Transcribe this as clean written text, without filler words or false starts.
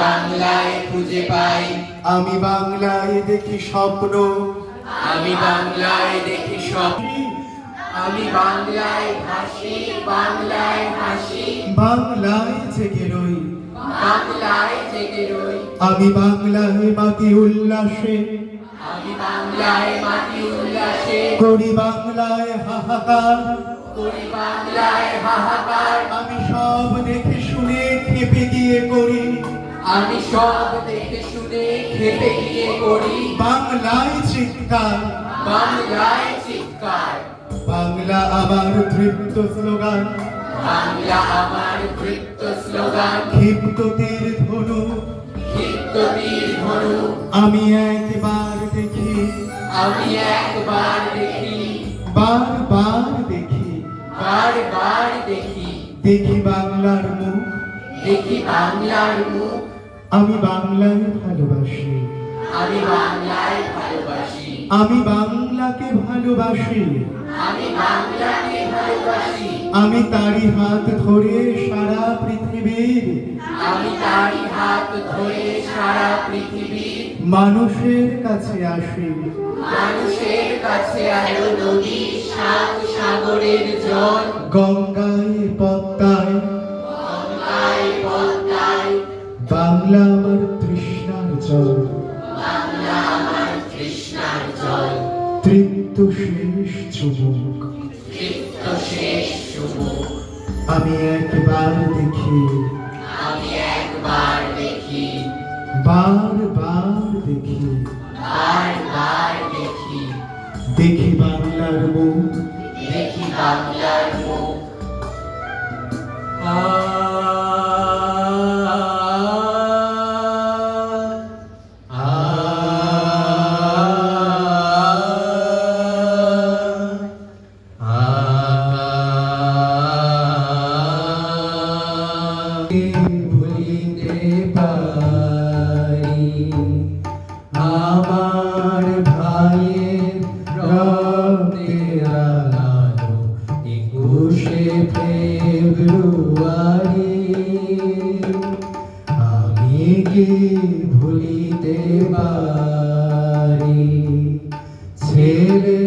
বাংলায় খুঁজে পাই, আমি বাংলায় দেখি স্বপ্ন, আমি বাংলায় দেখি স্বপ্ন, আমি বাংলায় ভাসি, বাংলায় হাসি, বাংলায় জেগে রই, বাংলায় জেগে রই। আমি বাংলায় মাতি উল্লাসে, আমি বাংলায় মাটি উল্লাসে করি বাংলায় হাহাকার, করি, বাংলায় হাহাকার। আমি সব দেখে শুনে খেপে গিয়ে করি, আমি সব দেখে শুনে খেপে গিয়ে করি, বাংলায় চিৎকার, বাংলায় চিৎকার। বাংলা আমার তৃপ্ত স্লোগান, বাংলা আমার বৃত্ত স্লোগান, ক্ষিপ্ত তীর ধনু, ক্ষিপ্ত তীর ধনু। আমি একবার দেখি, আমি একবার দেখি, বারবার দেখি, বারবার দেখি, দেখি বাংলার মুখ, দেখি বাংলার মুখ। আমি বাংলায় ভালোবাসি, আমি বাংলায় ভালোবাসি, আমি বাংলাকে ভালোবাসি, আমি বাংলাকে ভালোবাসি। আমি তারই হাত ধরে সারা পৃথিবীর আমি তারই হাত ধরে সারা পৃথিবীর মানুষের কাছে আসি, মানুষের কাছে আলো নদী, সাত সাগরের জল, গঙ্গায় পদ্মায়, গঙ্গায় পদ্মায়। বাংলা আমার তৃষ্ণার জল, বাংলা আমার তৃষ্ণার জল, তৃপ্ত শেষ চুমুক। তৃপ্ত শেষ চুমুক। আমি একবার দেখি, আমি একবার দেখি, বারবার দেখি, বারবার দেখি, দেখি বাংলার মুখ, দেখি বাংলার মুখ। ভুলিতে পারি আমার ভাইয়ের রক্তে রাঙানো 21শে ফেব্রুয়ারি। আমি কি ভুলিতে পারি ছেলে